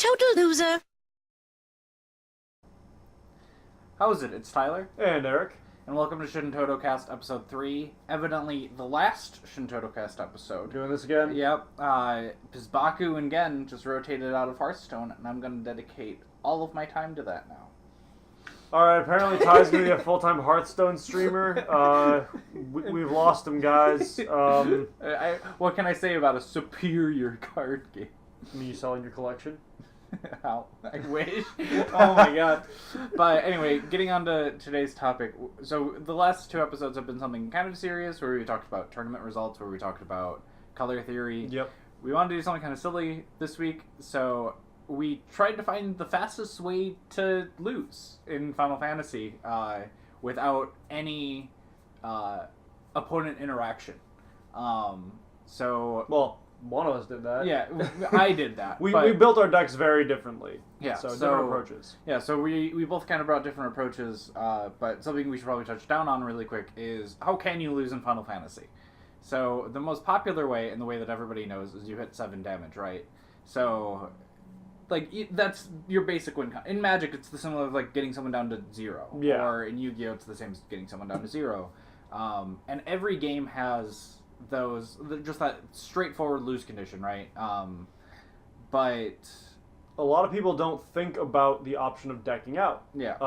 Total loser. How's it? It's Tyler. And Eric. And welcome to ShantottoCast episode 3. Evidently the last ShantottoCast episode. Doing this again? Yep. Because Baku and Gen just rotated out of Hearthstone, and I'm going to dedicate all of my time to that now. Alright, apparently Ty's going to be a full-time Hearthstone streamer. We've lost him, guys. What can I say about a superior card game? Me selling your collection? How? I wish. Oh my god. But anyway, getting on to today's topic. So the last 2 episodes have been something kind of serious, where we talked about tournament results, where we talked about color theory. Yep. We wanted to do something kind of silly this week, so we tried to find the fastest way to lose in Final Fantasy without any opponent interaction. Well, one of us did that. Yeah, I did that. we built our decks very differently. Yeah, so different approaches. Yeah, so we both kind of brought different approaches, but something we should probably touch down on really quick is how can you lose in Final Fantasy? So the most popular way, and the way that everybody knows, is you hit 7 damage, right? So, like, that's your basic win. In Magic, it's the similar of, like, getting someone down to 0. Yeah. Or in Yu-Gi-Oh! It's the same as getting someone down to 0. And every game has those, just that straightforward lose condition, right? But a lot of people don't think about the option of decking out. Yeah.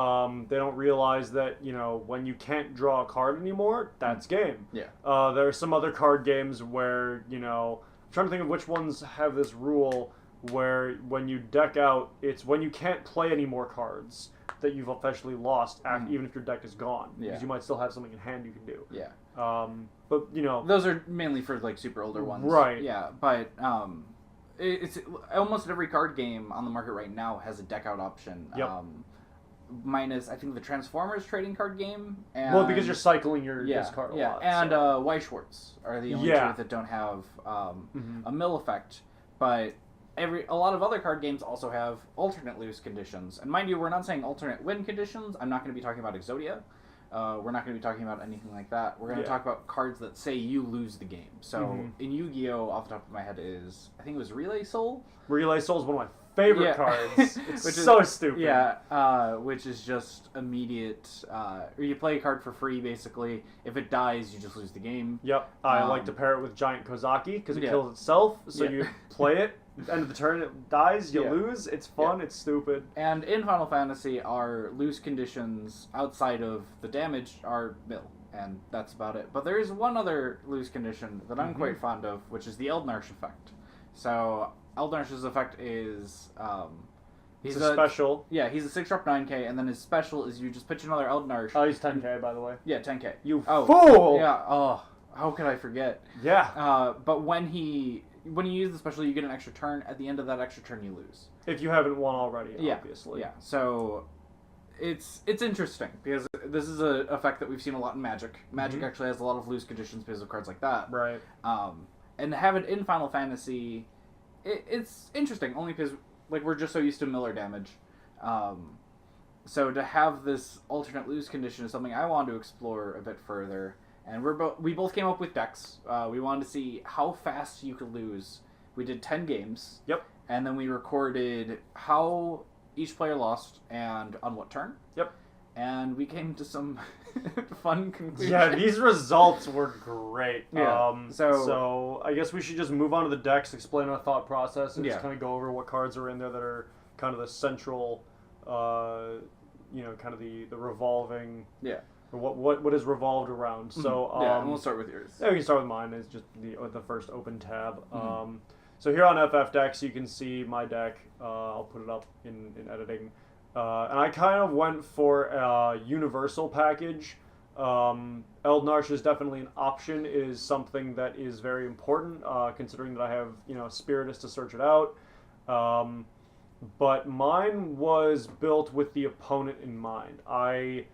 They don't realize that, when you can't draw a card anymore, that's game. Yeah. There are some other card games where, I'm trying to think of which ones have this rule where when you deck out, it's when you can't play any more cards that you've officially lost, even if your deck is gone. Yeah. Because you might still have something in hand you can do. Yeah. But, those are mainly for, like, super older ones. Right. Yeah, but it's almost every card game on the market right now has a deck out option. Yep. Minus, I think, the Transformers trading card game. And, well, because you're cycling your discard a lot. And so. Weiss are the only 2 that don't have a mill effect. But a lot of other card games also have alternate lose conditions. And mind you, we're not saying alternate win conditions. I'm not going to be talking about Exodia. We're not going to be talking about anything like that. We're going to talk about cards that say you lose the game. So in Yu-Gi-Oh, off the top of my head is, I think it was Relay Soul? Relay Soul is one of my favorite cards. It's which so is, stupid. Yeah, which is just immediate, or you play a card for free, basically. If it dies, you just lose the game. Yep. I like to pair it with Giant Kozaki, because it kills itself, so you play it. End of the turn, it dies, you lose. It's fun, it's stupid. And in Final Fantasy, our lose conditions outside of the damage are mill, and that's about it. But there is one other lose condition that I'm quite fond of, which is the eald'narche effect. So, eald'narche's effect is... he's a special. Yeah, he's a 6-drop 9k, and then his special is you just pitch another eald'narche. Oh, he's 10k, by the way. Yeah, 10k. You fool! Yeah, how could I forget? Yeah. But when you use the special, you get an extra turn. At the end of that extra turn, you lose. If you haven't won already, obviously. Yeah, so it's interesting, because this is an effect that we've seen a lot in Magic. Magic actually has a lot of lose conditions because of cards like that. Right. And to have it in Final Fantasy, it's interesting, only because we're just so used to Miller damage. So to have this alternate lose condition is something I wanted to explore a bit further. And we both came up with decks. We wanted to see how fast you could lose. We did 10 games. Yep. And then we recorded how each player lost and on what turn. Yep. And we came to some fun conclusions. Yeah, these results were great. Yeah. So I guess we should just move on to the decks, explain our thought process, and just kind of go over what cards are in there that are kind of the central, kind of the revolving... Yeah. What is revolved around. So and we'll start with yours. Yeah, we can start with mine. It's just the first open tab. So here on FFTCG, you can see my deck. I'll put it up in editing. And I kind of went for a universal package. eald'narche is definitely an option. It is something that is very important, considering that I have Spiritus to search it out. But mine was built with the opponent in mind. I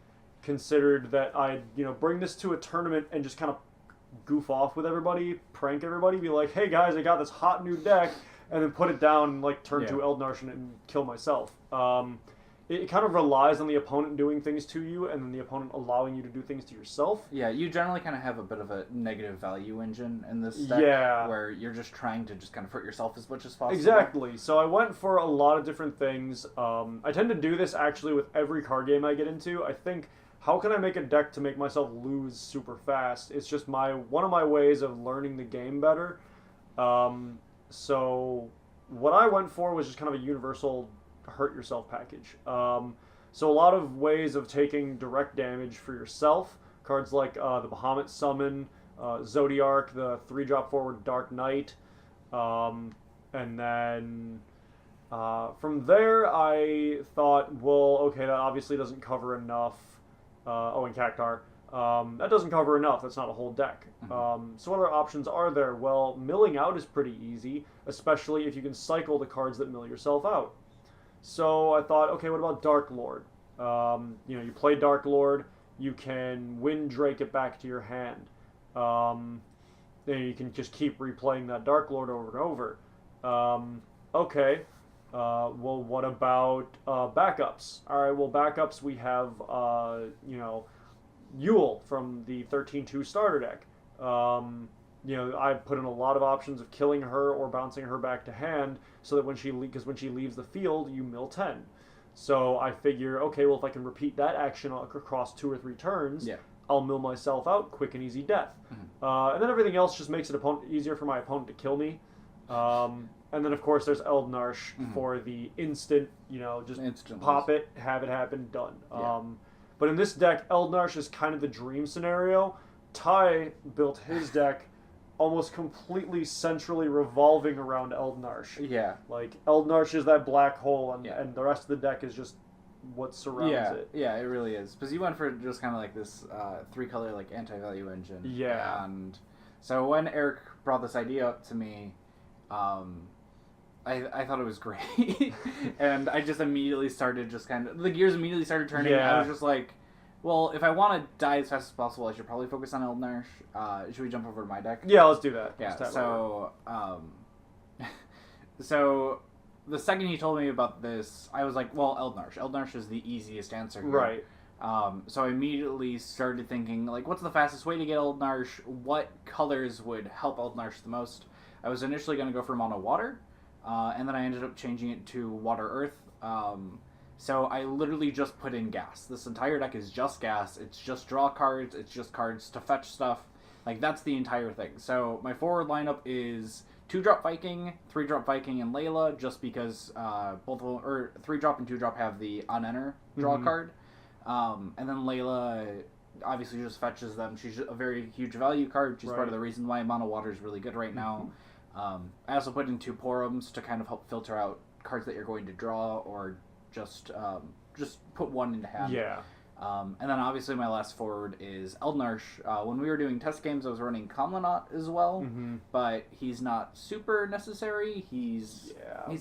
considered that I'd bring this to a tournament and just kind of goof off with everybody, prank everybody, be like, hey guys, I got this hot new deck, and then put it down, turn to eald'narche and kill myself. it kind of relies on the opponent doing things to you, and then the opponent allowing you to do things to yourself. Yeah, you generally kind of have a bit of a negative value engine in this deck, where you're just trying to just kind of hurt yourself as much as possible. Exactly. So I went for a lot of different things. I tend to do this actually with every card game I get into. I think, how can I make a deck to make myself lose super fast? It's just one of my ways of learning the game better. So what I went for was just kind of a universal hurt yourself package. So a lot of ways of taking direct damage for yourself. Cards like the Bahamut Summon, Zodiarch, the 3-drop forward Dark Knight, and then from there I thought, well, okay, that obviously doesn't cover enough. And Cactar. That doesn't cover enough. That's not a whole deck. So what other options are there? Well, milling out is pretty easy, especially if you can cycle the cards that mill yourself out. So I thought, okay, what about Dark Lord? You play Dark Lord, you can Wind Drake it back to your hand. Then you can just keep replaying that Dark Lord over and over. Okay. Well, what about backups? All right, well, backups, we have, Yule from the 13-2 starter deck. I put in a lot of options of killing her or bouncing her back to hand, so that when she leaves the field, you mill 10. So I figure, okay, well, if I can repeat that action across 2 or 3 turns, I'll mill myself out, quick and easy death. And then everything else just makes it easier for my opponent to kill me. And then, of course, there's eald'narche for the instant, just pop it, have it happen, done. But in this deck, eald'narche is kind of the dream scenario. Ty built his deck almost completely centrally revolving around eald'narche. Yeah. Like, eald'narche is that black hole, and the rest of the deck is just what surrounds it. Yeah, it really is. Because you went for just kind of like this 3-color like anti-value engine. Yeah. And so when Eric brought this idea up to me, I thought it was great. And I just immediately started the gears immediately started turning. Yeah. I was just like, well, if I want to die as fast as possible, I should probably focus on eald'narche. Should we jump over to my deck? Yeah, let's do that. Yeah, so, so the second he told me about this, I was like, well, eald'narche. eald'narche is the easiest answer here. Right. So I immediately started thinking, like, what's the fastest way to get eald'narche? What colors would help eald'narche the most? I was initially going to go for mono water, and then I ended up changing it to water earth. So I literally just put in gas. This entire deck is just gas. It's just draw cards. It's just cards to fetch stuff. Like, that's the entire thing. So my forward lineup is 2-drop Viking, 3-drop Viking, and Layla, just because both of them, or 3-drop and 2-drop have the on-enter draw card. And then Layla obviously just fetches them. She's a very huge value card. She's part of the reason why mono water is really good right now. I also put in 2 Porums to kind of help filter out cards that you're going to draw, or just put one into hand. Yeah. And then obviously my last forward is eald'narche. When we were doing test games, I was running Kamlanot as well, but he's not super necessary. He's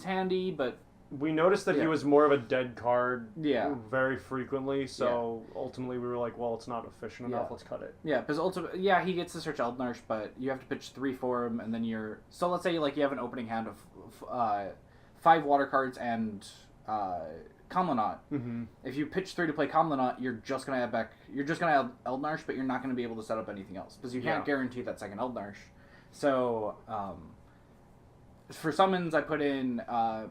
handy, but we noticed that he was more of a dead card very frequently, so ultimately we were like, well, it's not efficient enough, let's cut it. Yeah, because ultimately, he gets to search eald'narche, but you have to pitch 3 for him, and then so let's say like you have an opening hand of 5 water cards and Kamlanot. If you pitch 3 to play Kamlanot, you're just gonna add eald'narche, but you're not gonna be able to set up anything else because you can't guarantee that second eald'narche. So for summons, I put in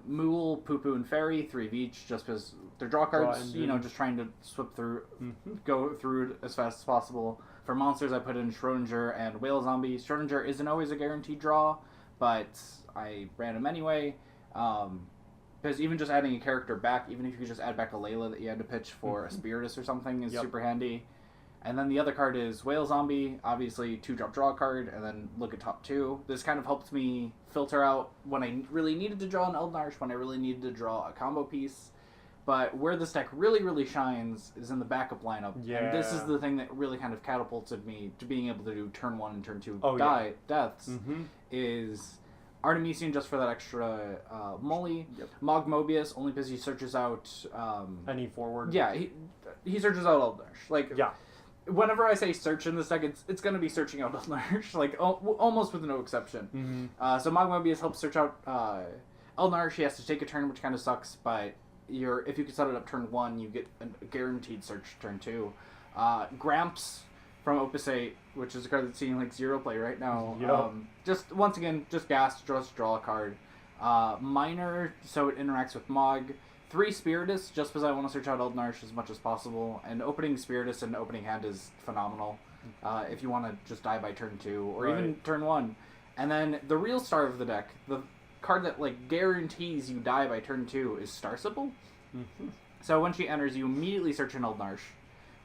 Mool, Poo-Poo, and Fairy, 3 of each, just because they're draw cards. Just trying to go through as fast as possible. For monsters, I put in Schrodinger and Whale Zombie. Schrodinger isn't always a guaranteed draw, but I ran him anyway. Because even just adding a character back, even if you could just add back a Layla that you had to pitch for a Spiritus or something, is super handy. And then the other card is Whale Zombie, obviously 2-drop draw card, and then look at top 2. This kind of helped me filter out when I really needed to draw an eald'narche, when I really needed to draw a combo piece. But where this deck really, really shines is in the backup lineup. Yeah. And this is the thing that really kind of catapulted me to being able to do turn 1 and turn 2 deaths, is Artemisian just for that extra molly. Mog Mobius only because he searches out any forward. Yeah, he searches out eald'narche. Like, whenever I say search in this deck, it's going to be searching out eald'narche, like almost with no exception. So Mog Mobius helps search out eald'narche. He has to take a turn, which kind of sucks, but if you can set it up turn 1, you get a guaranteed search turn 2. Gramps from Opus 8, which is a card that's seeing like 0 play right now. Yep. Just once again, just gas, just draw a card. Minor, so it interacts with Mog. 3 Spiritus, just because I want to search out eald'narche as much as possible. And opening Spiritus and opening hand is phenomenal. If you want to just die by turn 2 or even turn 1. And then the real star of the deck, the card that like guarantees you die by turn 2, is Starsible. Mm-hmm. So when she enters, you immediately search an eald'narche,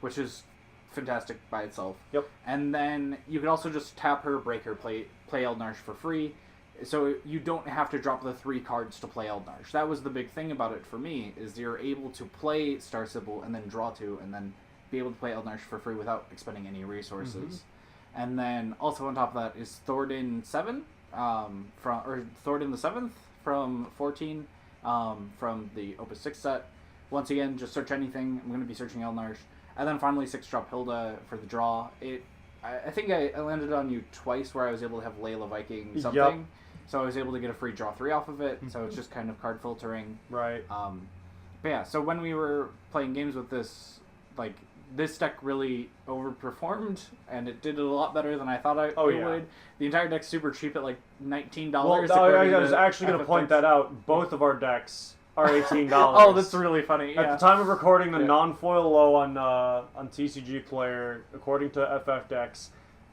which is fantastic by itself. Yep. And then you can also just tap her, break her, play eald'narche for free. So you don't have to drop the 3 cards to play eald'narche. That was the big thing about it for me, is you're able to play Starsible and then draw 2, and then be able to play eald'narche for free without expending any resources. Mm-hmm. And then also on top of that is Thordan 7, Thordan the 7th from 14, from the Opus 6 set. Once again, just search anything. I'm going to be searching eald'narche. And then finally 6-drop Hilda for the draw. I think I landed on you twice where I was able to have Layla Viking something. Yep. So I was able to get a free draw 3 off of it. Mm-hmm. So it's just kind of card filtering. Right. But yeah, so when we were playing games with this, like, this deck really overperformed, and it did it a lot better than I thought it would. The entire deck's super cheap at like $19. Well, I was actually going to point that out. Both of our decks are $18. Oh, that's really funny. Yeah. At the time of recording, the non-foil low on TCG Player, according to FFTCG,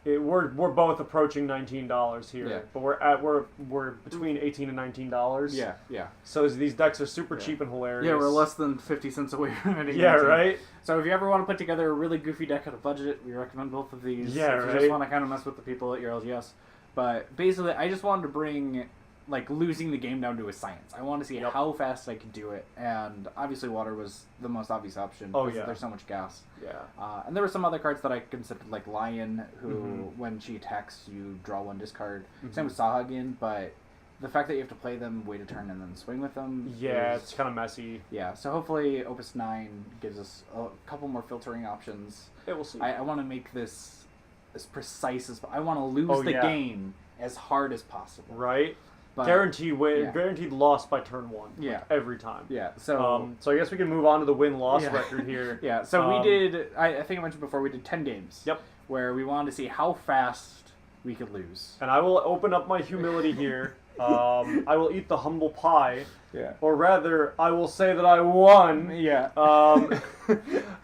we're both approaching $19 here. Yeah. But we're between $18 and $19. Yeah, yeah. So these decks are super cheap and hilarious. Yeah, we're less than 50 cents away from hitting. Yeah, 19. Right. So if you ever want to put together a really goofy deck at a budget, we recommend both of these. Yeah, if you just want to kind of mess with the people at your LGS. But basically, I just wanted to bring like losing the game down to a science. I want to see how fast I could do it, and obviously water was the most obvious option. Oh yeah, there's so much gas. Yeah, and there were some other cards that I considered, like Lion, who when she attacks you draw 1 discard. Same with Sahagin, but the fact that you have to play them, wait a turn, and then swing with them. Yeah, it's kind of messy. Yeah, so hopefully Opus 9 gives us a couple more filtering options. Yeah, we'll see. I want to make this as precise as I want to lose the game as hard as possible. Right. But, guaranteed win, guaranteed loss by turn 1. Yeah, like, every time. Yeah, so I guess we can move on to the win-loss record here. Yeah, so we did. I think I mentioned before we did 10 games. Yep. Where we wanted to see how fast we could lose. And I will open up my humility here. I will eat the humble pie. Yeah. Or rather, I will say that I won. Yeah.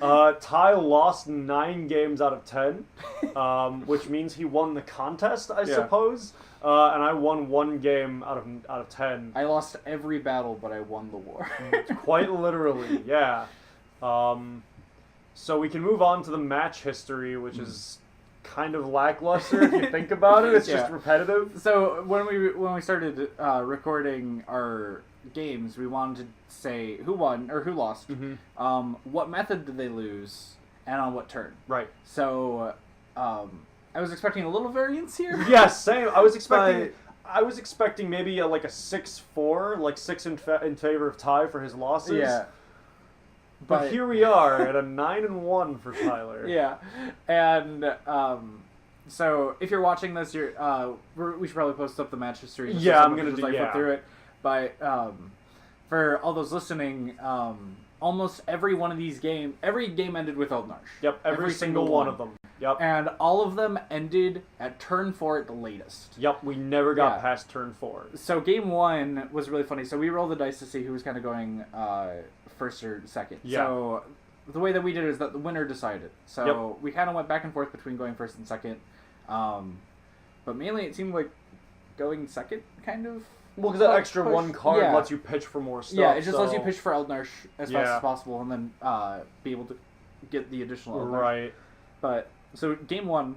Ty lost 9 games out of 10, which means he won the contest, I suppose. And I won 1 game out of 10. I lost every battle, but I won the war. Quite literally, yeah. So we can move on to the match history, which is kind of lackluster if you think about it. It's just repetitive. So when we started recording our games, we wanted to say who won or who lost, what method did they lose, and on what turn. Right. So I was expecting a little variance here. Yeah, same. I was expecting maybe like a 6-4, like 6 in favor of Ty for his losses. Yeah. But here we are at a 9-1 for Tyler. Yeah, and so if you're watching this, we should probably post up the match history. Yeah, I'm gonna flip through it. But for all those listening, almost every one of these every game ended with eald'narche. Yep, every single one of them. Yep. And all of them ended at turn 4 at the latest. Yep, we never got past turn 4. So game 1 was really funny. So we rolled the dice to see who was kind of going first or second. Yeah. So the way that we did it is that the winner decided. So we kind of went back and forth between going first and second. But mainly it seemed like going second, kind of. Well, because that extra 1 card lets you pitch for more stuff. Yeah, it just lets you pitch for eald'narche as fast as possible, and then be able to get the additional eald'narche. Right. But so game 1,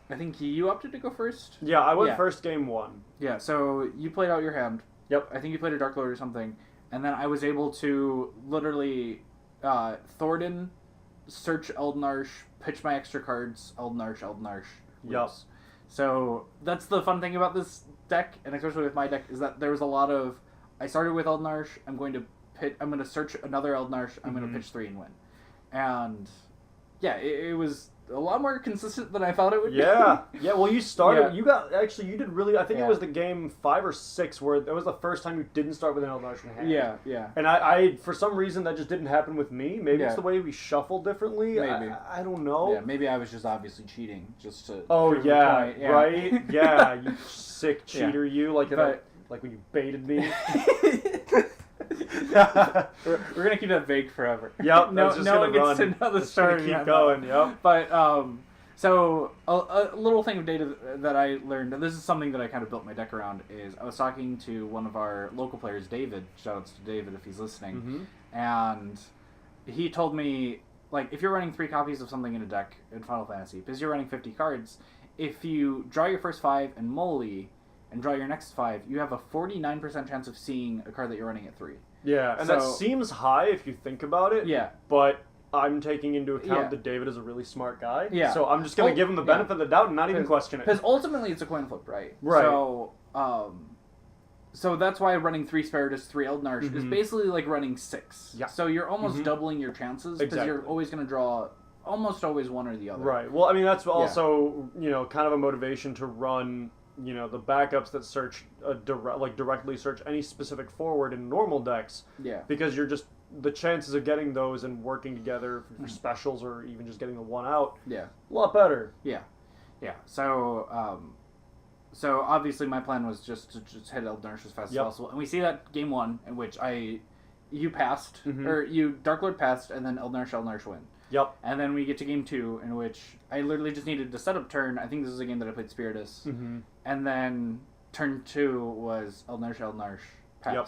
I think you opted to go first. Yeah, I went first game 1. Yeah, so you played out your hand. Yep. I think you played a Dark Lord or something, and then I was able to literally Thordan, search eald'narche, pitch my extra cards, eald'narche. Yep. So that's the fun thing about this deck, and especially with my deck, is that there was a lot of, I started with eald'narche, I'm going to search another eald'narche, I'm going to pitch 3 and win. And yeah, it was a lot more consistent than I thought it would be. Yeah. Well, you started. Yeah. You did really. I think it was the game 5 or 6 where it was the first time you didn't start with an eald'narche in hand. Yeah. And I for some reason that just didn't happen with me. Maybe it's the way we shuffle differently. Maybe. I don't know. Yeah, maybe I was just obviously cheating just to. Oh prove yeah, the point. right. Yeah, you sick cheater. You like when you baited me. We're gonna keep that vague forever. Yep. No one gets to know the story. Keep going. Yep. But so a little thing of data that I learned, and this is something that I kind of built my deck around, is I was talking to one of our local players, David. Shoutouts to David if he's listening, and he told me, like, if you're running 3 copies of something in a deck in Final Fantasy, because you're running 50 cards, if you draw your first 5 and moly and draw your next 5, you have a 49% chance of seeing a card that you're running at 3. Yeah, and that seems high if you think about it. Yeah. But I'm taking into account that David is a really smart guy. Yeah. So I'm just going to give him the benefit of the doubt and not even question it. Because ultimately it's a coin flip, right? Right. So that's why running 3 Spiritus, 3 eald'narche is basically like running 6. Yeah. So you're almost doubling your chances because you're always going to draw almost always one or the other. Right. Well, I mean, that's also, kind of a motivation to run, the backups that search, directly search any specific forward in normal decks. Yeah. Because you're just, the chances of getting those and working together for specials or even just getting the one out. Yeah. A lot better. Yeah. Yeah. So, so obviously my plan was just to hit eald'narche as fast as possible. And we see that game 1 in which you passed, or you Dark Lord passed, and then eald'narche win. Yep. And then we get to game 2, in which I literally just needed to set up turn. I think this is a game that I played Spiritus. And then turn 2 was eald'narche pass. Yep.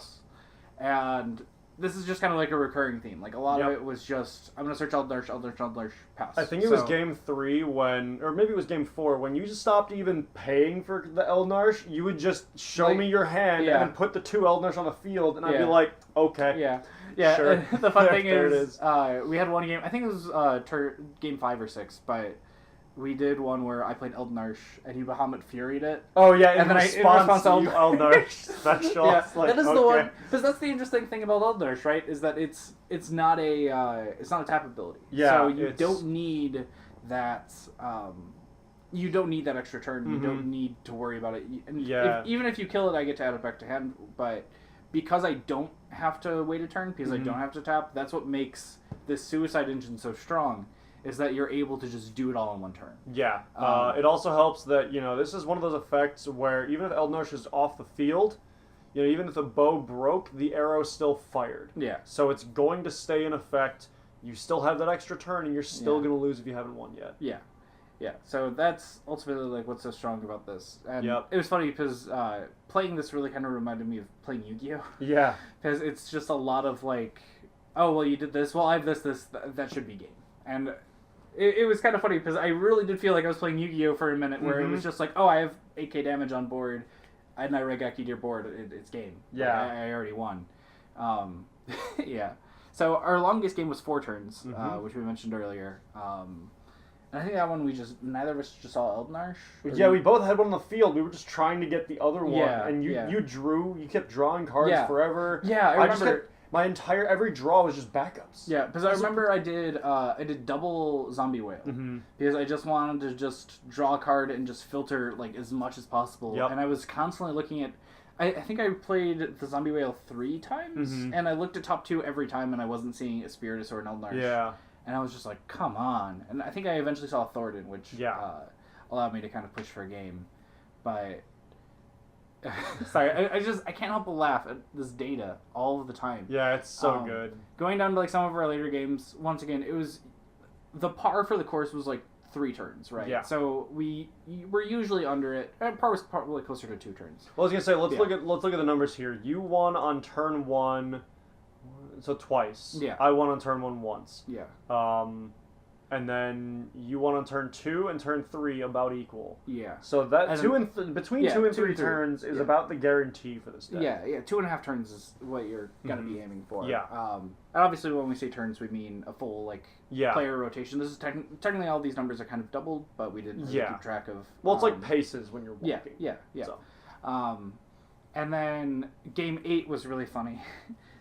And this is just kind of like a recurring theme. Like, a lot of it was just, I'm going to search eald'narche pass. I think it was game 3 when, or maybe it was game 4, when you just stopped even paying for the eald'narche, you would just show me your hand and then put the 2 eald'narche on the field, and I'd be like, okay. Yeah, sure. The fun thing is we had one game, I think it was game 5 or 6, but we did one where I played eald'narche and he Bahamut Furied it. Oh yeah, and then in response to eald'narche special. Yeah, that is the one, because that's the interesting thing about eald'narche, right? Is that it's not a tap ability. Yeah, so you don't need that. You don't need that extra turn. You don't need to worry about it. And even if you kill it, I get to add it back to hand. But because I don't have to wait a turn, because I don't have to tap, that's what makes this Suicide Engine so strong. Is that you're able to just do it all in one turn. Yeah. It also helps that, this is one of those effects where even if eald'narche is off the field, even if the bow broke, the arrow still fired. Yeah. So it's going to stay in effect. You still have that extra turn, and you're still going to lose if you haven't won yet. Yeah. Yeah. So that's ultimately like what's so strong about this. And it was funny because playing this really kind of reminded me of playing Yu-Gi-Oh! Yeah. Because it's just a lot of like, oh, well, you did this. Well, I have this. That should be game. And it was kind of funny because I really did feel like I was playing Yu-Gi-Oh! For a minute where it was just like, oh, I have 8k damage on board, and I Regaki'd your board, it's game. Yeah. Like, I already won. Yeah. So our longest game was 4 turns, which we mentioned earlier. And I think that one neither of us just saw eald'narche. Yeah, we both had one on the field. We were just trying to get the other one. And you kept drawing cards forever. Yeah, I remember. Every draw was just backups. Yeah, because I remember I did double Zombie Whale. Because I just wanted to just draw a card and just filter like as much as possible. Yep. And I was constantly looking at, I think I played the Zombie Whale 3 times, and I looked at top 2 every time and I wasn't seeing a Spiritus or an eald'narche. Yeah. And I was just like, come on. And I think I eventually saw a Thornton, which allowed me to kind of push for a game. But sorry, I can't help but laugh at this data all of the time. Yeah, it's so good. Going down to like some of our later games, once again, it was the par for the course was like 3 turns, right? Yeah. So we were usually under it. Par was probably closer to 2 turns. Well, I was gonna say let's look at the numbers here. You won on turn 1, so twice. Yeah. I won on turn 1 once. Yeah. And then you won on turn 2 and turn 3 about equal. Yeah. So that between 2 and 3 turns is about the guarantee for this deck. Yeah, 2.5 turns is what you're gonna be aiming for. Yeah. And obviously when we say turns, we mean a full player rotation. This is technically all these numbers are kind of doubled, but we didn't really keep track of. Well, it's like paces when you're walking. Yeah. So. And then game 8 was really funny.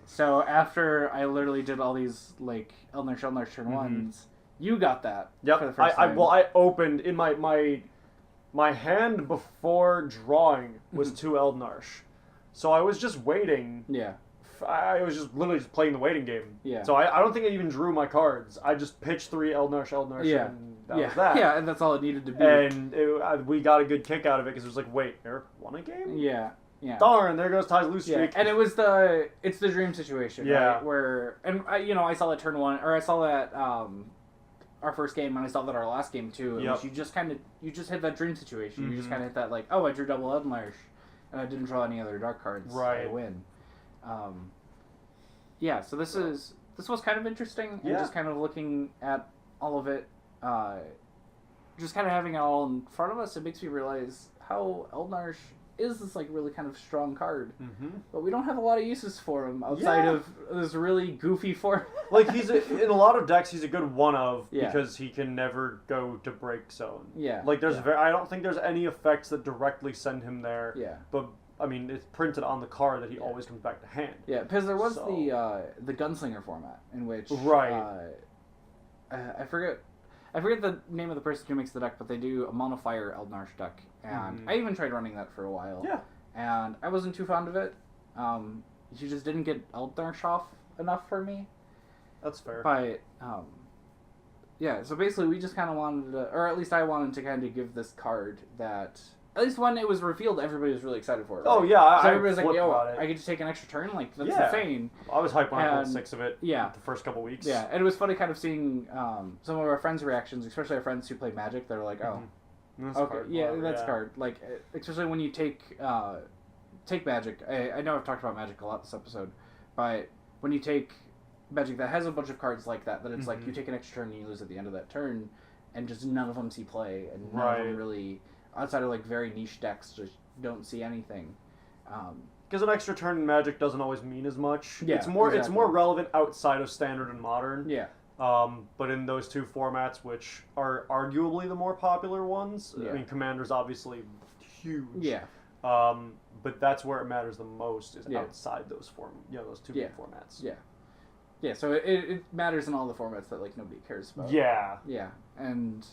So after I literally did all these like eald'narche turn 1s. You got that. Yep. For the first time. I opened in my hand before drawing was 2 eald'narche. So I was just waiting. Yeah. I was just literally just playing the waiting game. Yeah. So I don't think I even drew my cards. I just pitched 3 eald'narche, Yeah. and that was that. Yeah, and that's all it needed to be. And we got a good kick out of it because it was like, wait, Eric won a game? Yeah. Yeah. Darn, there goes Ty's lose streak. And it was it's the dream situation, right? Where, and I saw that turn 1, or I saw that, our first game, and I saw that our last game too. Yep. You just hit that dream situation. Mm-hmm. You just kind of hit that, like, oh, I drew double eald'narche, and I didn't draw any other dark cards. Right. I win. Yeah, so this was kind of interesting, and just kind of looking at all of it, just kind of having it all in front of us, it makes me realize how eald'narche is this, like, really kind of strong card. Mm-hmm. But we don't have a lot of uses for him outside of this really goofy form. Like, in a lot of decks, he's a good one-of because he can never go to break zone. Yeah. Like, I don't think there's any effects that directly send him there. Yeah. But, I mean, it's printed on the card that he always comes back to hand. Yeah, because there was the Gunslinger format in which... Right. I forget the name of the person who makes the deck, but they do a mono-fire eald'narche deck, and I even tried running that for a while. Yeah. And I wasn't too fond of it. You just didn't get eald'narche off enough for me. That's fair. But, yeah, so basically we just kind of wanted to, or at least I wanted to kind of give this card that, at least when it was revealed, everybody was really excited for it. Right? Oh, yeah. So everybody was like, yo, I get to take an extra turn? Like, that's insane. I was hyped when I pulled 6 of it the first couple weeks. Yeah, and it was funny kind of seeing some of our friends' reactions, especially our friends who play Magic. They're like, oh, that's a card. Like, especially when you take Magic. I know I've talked about Magic a lot this episode, but when you take Magic that has a bunch of cards like that it's like you take an extra turn and you lose at the end of that turn, and just none of them see play, and none of them really... outside of, like, very niche decks, just don't see anything. Because an extra turn in Magic doesn't always mean as much. Yeah, it's more relevant outside of Standard and Modern. Yeah. But in those two formats, which are arguably the more popular ones, I mean, Commander's obviously huge. Yeah. But that's where it matters the most, is outside those those two big formats. Yeah. Yeah, so it matters in all the formats that, like, nobody cares about. Yeah. Yeah, and...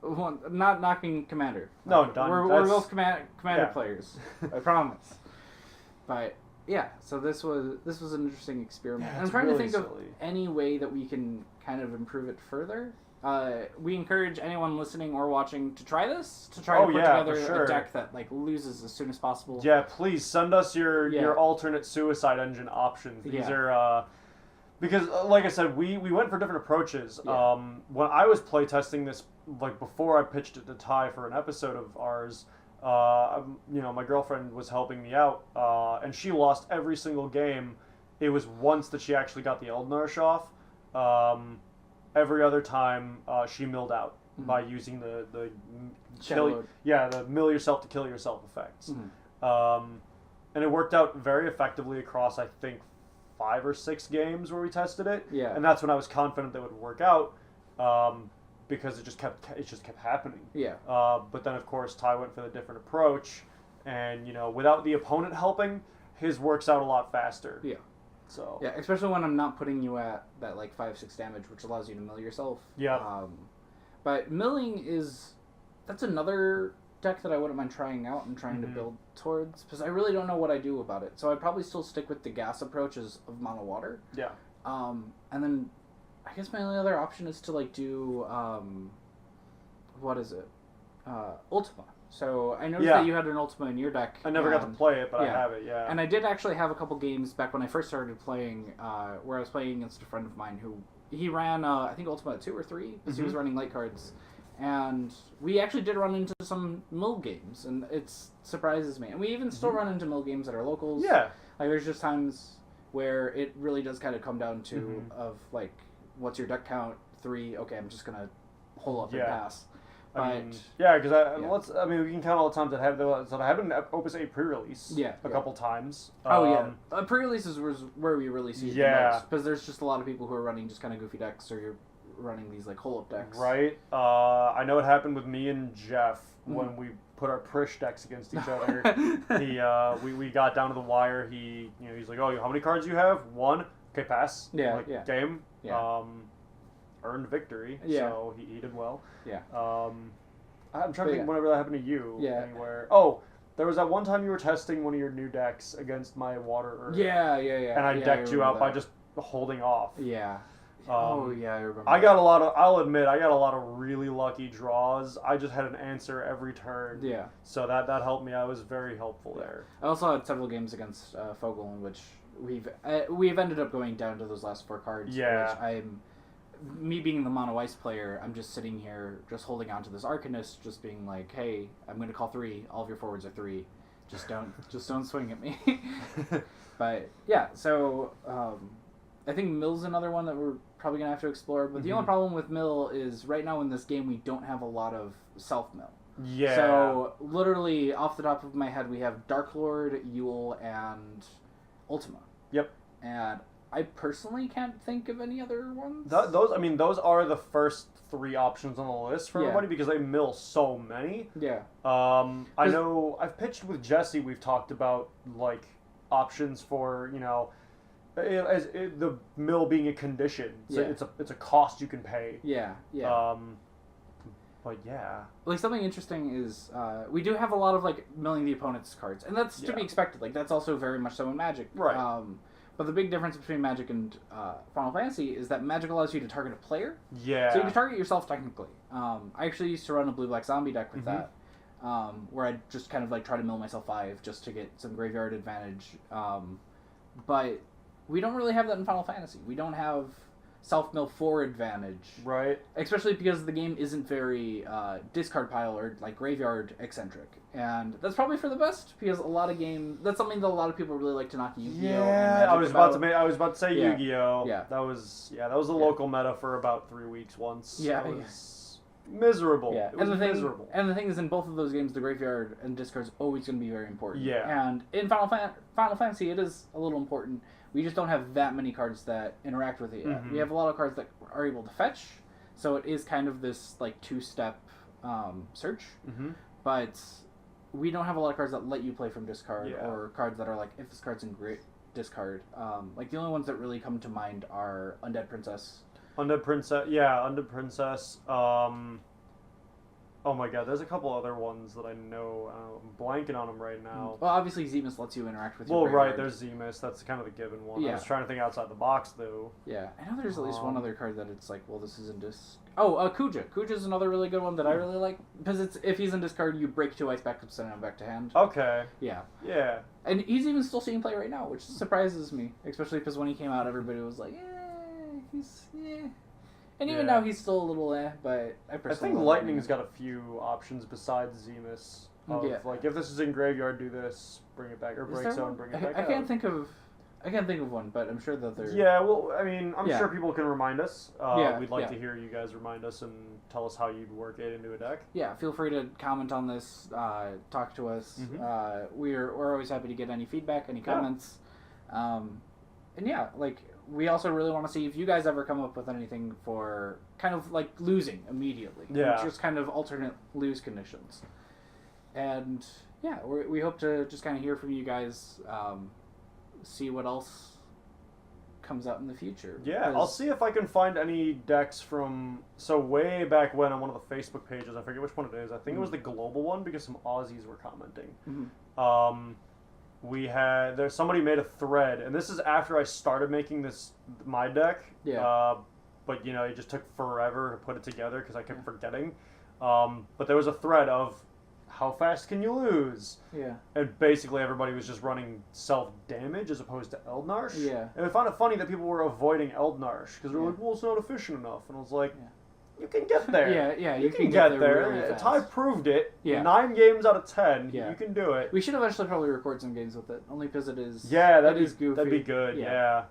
Well, not knocking Commander. No, we're both Commander players. I promise. But yeah, so this was an interesting experiment. Yeah, I'm trying to think of any way that we can kind of improve it further. We encourage anyone listening or watching to try this, to try to put together a deck that, like, loses as soon as possible. Yeah, please send us your alternate suicide engine options. These are because, like I said, we went for different approaches. Yeah. When I was playtesting this, like, before I pitched it to Ty for an episode of ours, my girlfriend was helping me out, and she lost every single game. It was once that she actually got the eald'narche off. Every other time, she milled out by using the mill yourself to kill yourself effects. And it worked out very effectively across, I think, 5 or 6 games where we tested it. Yeah. And that's when I was confident that it would work out. Because it just kept happening. Yeah. But then, of course, Ty went for the different approach, and without the opponent helping, his works out a lot faster. Yeah. So. Yeah, especially when I'm not putting you at that, like, 5-6 damage, which allows you to mill yourself. Yeah. But milling that's another deck that I wouldn't mind trying out and trying to build towards, because I really don't know what I do about it. So I'd probably still stick with the gas approaches of mono water. Yeah. And then. I guess my only other option is to, like, do, what is it? Ultima. So I noticed that you had an Ultima in your deck. I never got to play it, but I have it, yeah. And I did actually have a couple games back when I first started playing, where I was playing against a friend of mine who, he ran, I think Ultima 2 or 3, because he was running light cards. And we actually did run into some mill games, and it surprises me. And we even still run into mill games at our locals. Yeah. Like, there's just times where it really does kind of come down to, like, what's your deck count? 3. Okay, I'm just gonna hole up and pass. Because we can count all the times that I have an Opus 8 pre-release. A couple times. Pre-releases was where we really see it the most, because there's just a lot of people who are running just kind of goofy decks, or you're running these, like, hole up decks. Right. I know it happened with me and Jeff when we put our Prish decks against each other. We got down to the wire. He's like, oh, how many cards do you have? 1. Okay, pass. Yeah. Game. Yeah. earned victory. Yeah. So he did well. Yeah. I'm trying to think whenever that happened to you. Yeah. Anywhere. Oh, there was that one time you were testing one of your new decks against my Water Earth. Yeah. And I decked you out by just holding off. Yeah. I remember. I'll admit, I got a lot of really lucky draws. I just had an answer every turn. Yeah. So that helped me. I was very helpful there. I also had several games against Fogel in which we've ended up going down to those last 4 cards. Yeah. Which me being the mono ice player, I'm just sitting here, just holding on to this Arcanist, just being like, hey, I'm going to call 3. All of your forwards are 3. Just don't swing at me. But yeah, so I think Mill's another one that we're probably going to have to explore. But the only problem with Mill is right now in this game we don't have a lot of self-mill. Yeah. So literally off the top of my head we have Dark Lord, Yule, and Ultima. Yep. And I personally can't think of any other ones. Those are the first 3 options on the list for everybody because they mill so many. Yeah. I know I've pitched with Jesse. We've talked about like options for the mill being a condition. So it's a cost you can pay. Yeah. But yeah. Like something interesting is we do have a lot of like milling the opponent's cards, and that's to be expected. Like that's also very much so in Magic. Right. But the big difference between Magic and Final Fantasy is that Magic allows you to target a player. Yeah. So you can target yourself technically. I actually used to run a blue-black zombie deck with that, where I just kind of like try to mill myself 5 just to get some graveyard advantage. But we don't really have that in Final Fantasy. We don't have self-mill 4 advantage. Right. Especially because the game isn't very discard pile or like graveyard eccentric. And that's probably for the best because a lot of that's something that a lot of people really like to knock Yu-Gi-Oh! Yeah, I was about to say Yu-Gi-Oh! Yeah. That was the local meta for about 3 weeks once. Yeah. It was miserable. Yeah. It was miserable. And the thing is, in both of those games, the graveyard and discard is always going to be very important. Yeah. And in Final Fantasy, it is a little important. We just don't have that many cards that interact with it yet. We have a lot of cards that are able to fetch, so it is kind of this like 2-step search. But we don't have a lot of cards that let you play from discard or cards that are like, if this card's in discard. Like the only ones that really come to mind are Undead Princess. Undead Princess. Oh my god, there's a couple other ones that I know. I'm blanking on them right now. Well, obviously Zemus lets you interact with your graveyard. Right, there's Zemus. That's kind of the given one. Yeah. I was trying to think outside the box, though. Yeah, I know there's at least one other card that it's like, well, this isn't Kuja. Kuja's another really good one that I really like. Because if he's in discard, you break 2 ice back up, send him back to hand. Okay. Yeah. Yeah. And he's even still seeing play right now, which surprises me. Especially because when he came out, everybody was like, And even now, he's still a little but I personally think Lightning's got a few options besides Zemus. Like, if this is in graveyard, do this, bring it back, or break zone, bring it back I can't think of one, but I'm sure that there's... Yeah, well, I mean, I'm sure people can remind us. We'd like to hear you guys remind us and tell us how you'd work it into a deck. Yeah, feel free to comment on this, talk to us. We're always happy to get any feedback, any comments. We also really want to see if you guys ever come up with anything for kind of like losing immediately. Yeah. Just kind of alternate lose conditions. And we hope to just kind of hear from you guys, see what else comes out in the future. Yeah, I'll see if I can find any decks from way back when on one of the Facebook pages. I forget which one it is. I think it was the global one because some Aussies were commenting. Somebody made a thread, and this is after I started making my deck. Yeah. But it just took forever to put it together because I kept forgetting. But there was a thread of how fast can you lose? Yeah. And basically everybody was just running self-damage as opposed to eald'narche. Yeah. And I found it funny that people were avoiding eald'narche because they're like, well, it's not efficient enough. And I was like, you can get there. Yeah, you can get there. Really Ty proved it. Yeah. 9 games out of 10. Yeah. You can do it. We should eventually probably record some games with it, only because it is. Yeah, that'd be goofy. That'd be good. Yeah.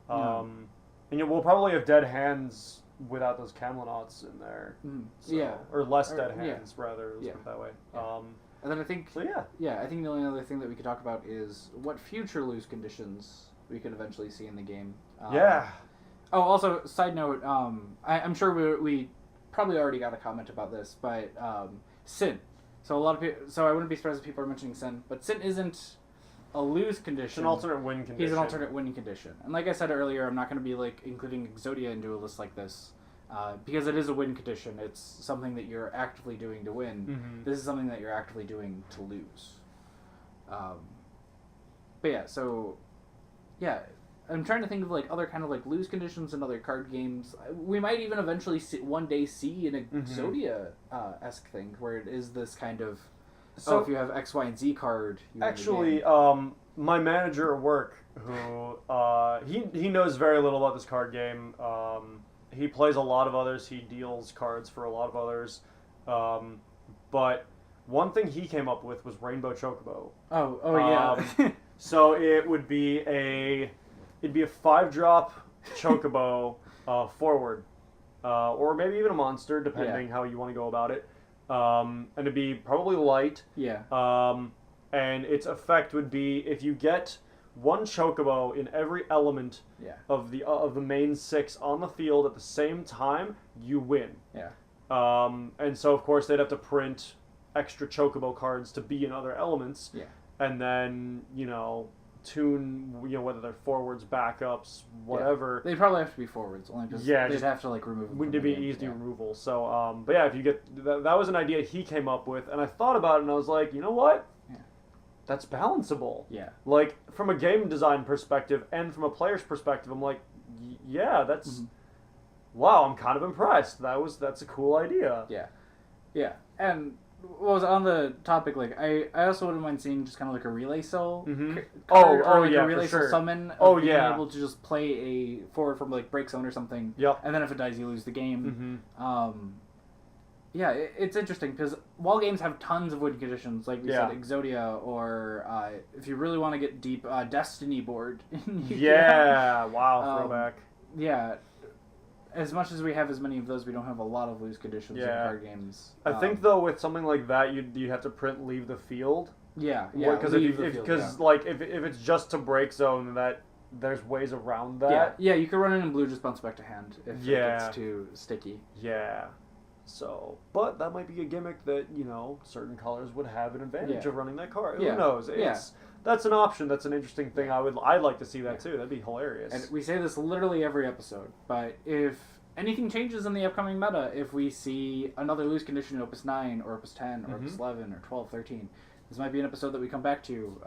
And we'll probably have dead hands without those Camelonauts in there. Or less dead hands, rather. Let's put it that way. Yeah. And then I think. So I think the only other thing that we could talk about is what future lose conditions we could eventually see in the game. Oh, also, side note, I'm sure we probably already got a comment about this, but Sin. So a lot of people. So I wouldn't be surprised if people are mentioning Sin, but Sin isn't a lose condition. It's an alternate win condition. He's an alternate winning condition, and like I said earlier, I'm not going to be like including Exodia into a list like this, because it is a win condition. It's something that you're actively doing to win. Mm-hmm. This is something that you're actively doing to lose. But yeah, so yeah, I'm trying to think of like other kind of like lose conditions in other card games. We might even eventually one day see an Exodia esque thing where it is this kind of if you have X, Y, and Z card. Actually, my manager at work, who he knows very little about this card game. He plays a lot of others. He deals cards for a lot of others. But one thing he came up with was Rainbow Chocobo. Yeah. So it'd be a 5-drop Chocobo forward, or maybe even a monster, depending how you want to go about it. And it'd be probably light. Yeah. And its effect would be if you get one Chocobo in every element of the main 6 on the field at the same time, you win. Yeah. And so of course they'd have to print extra Chocobo cards to be in other elements. Yeah. And then tune whether they're forwards, backups, whatever. They'd probably have to be forwards, only because they'd have to like remove them. Wouldn't be easy removal. So but yeah, if you get that was an idea he came up with, and I thought about it and I was like, you know what? That's balanceable. Yeah. Like, from a game design perspective and from a player's perspective, I'm like, yeah, that's... Wow, I'm kind of impressed. That's a cool idea. Yeah. Yeah. And what was on the topic, like, I also wouldn't mind seeing just kind of like a relay cell. Card, or like a relay cell summon. Being able to just play a forward from like break zone or something. Yep. And then if it dies, you lose the game. Yeah, it's interesting because wall games have tons of win conditions, like we said, Exodia, or if you really want to get deep, Destiny board. Wow, throwback. Yeah, as much as we have as many of those, we don't have a lot of lose conditions in card games. I think though with something like that, you have to print leave the field. Yeah, because if it's just to break zone, that there's ways around that. Yeah, you could run it in blue, just bounce back to hand if it gets too sticky. Yeah. So, but that might be a gimmick that, certain colors would have an advantage of running that card. Who knows? That's an option. That's an interesting thing. I'd like to see that too. That'd be hilarious. And we say this literally every episode, but if anything changes in the upcoming meta, if we see another lose condition in Opus 9 or Opus 10 or Opus 11 or 12, 13, this might be an episode that we come back to.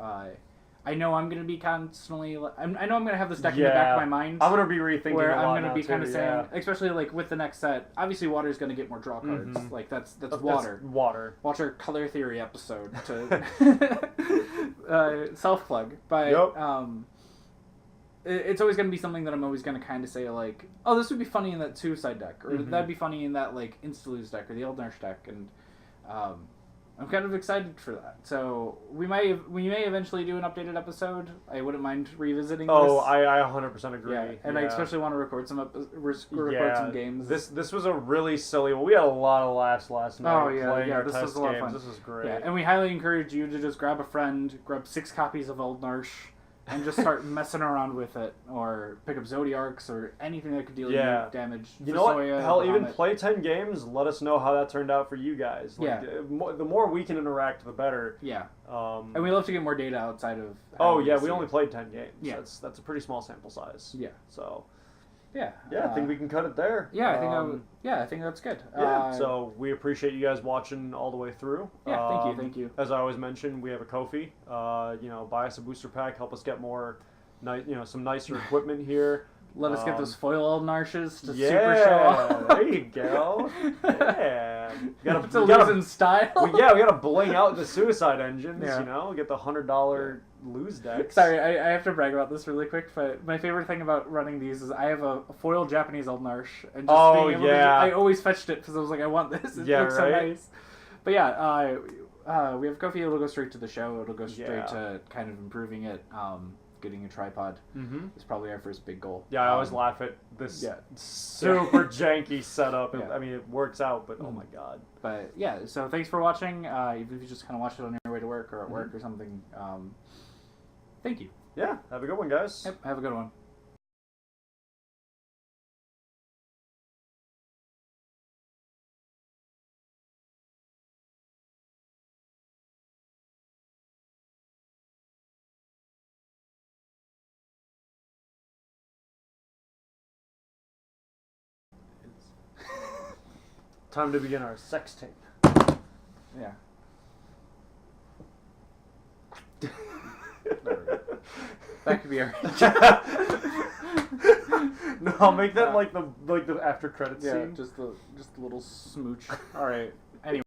I know I'm going to be constantly... I know I'm going to have this deck in the back of my mind. I'm going to be rethinking where a lot I'm going to be kind of saying, especially like with the next set, obviously Water's going to get more draw cards. Like that's Water. That's Water. Watch our color theory episode to self-plug. But it's always going to be something that I'm always going to kind of say like, oh, this would be funny in that suicide deck, or that'd be funny in that like insta-lose deck or the eald'narche deck, and I'm kind of excited for that. So we may eventually do an updated episode. I wouldn't mind revisiting this. I 100% agree. Yeah, and I especially want to record some some games. This was a really silly one. We had a lot of laughs last night playing our test games. This was great. Yeah, and we highly encourage you to just grab a friend, grab 6 copies of eald'narche, and just start messing around with it, or pick up Zodiarchs or anything that could deal unique damage. You know what? Hell, even play 10 games. Let us know how that turned out for you guys. Like, the more we can interact, the better. Yeah. And we love to get more data outside of. We only played 10 games. Yeah. That's a pretty small sample size. Yeah. So. Yeah. Yeah, I think we can cut it there. Yeah, I think that's good. So we appreciate you guys watching all the way through. Yeah, thank you. As I always mention, we have a Ko-fi. Buy us a booster pack, help us get more, some nicer equipment here. Let us get those foil eald'narches to super show off. There you go. Yeah. To lose in style. We gotta bling out the suicide engines, get the $100 lose decks. Sorry, I have to brag about this really quick, but my favorite thing about running these is I have a foil Japanese eald'narche, and just being able to I always fetched it because I was like, I want this. It looks so nice. But we have Ko-fi. It'll go straight to the show. It'll go straight to kind of improving it. Getting a tripod is probably our first big goal. Yeah, I always laugh at this super janky setup. I mean, it works out, but oh my god. But yeah, so thanks for watching. Even if you just kind of watch it on your way to work or at work or something, thank you. Yeah, have a good one, guys. Yep, have a good one. Time to begin our sex tape. Yeah. That could be our. No, I'll make that like the after credits Yeah, scene. just a little smooch. All right. Anyway.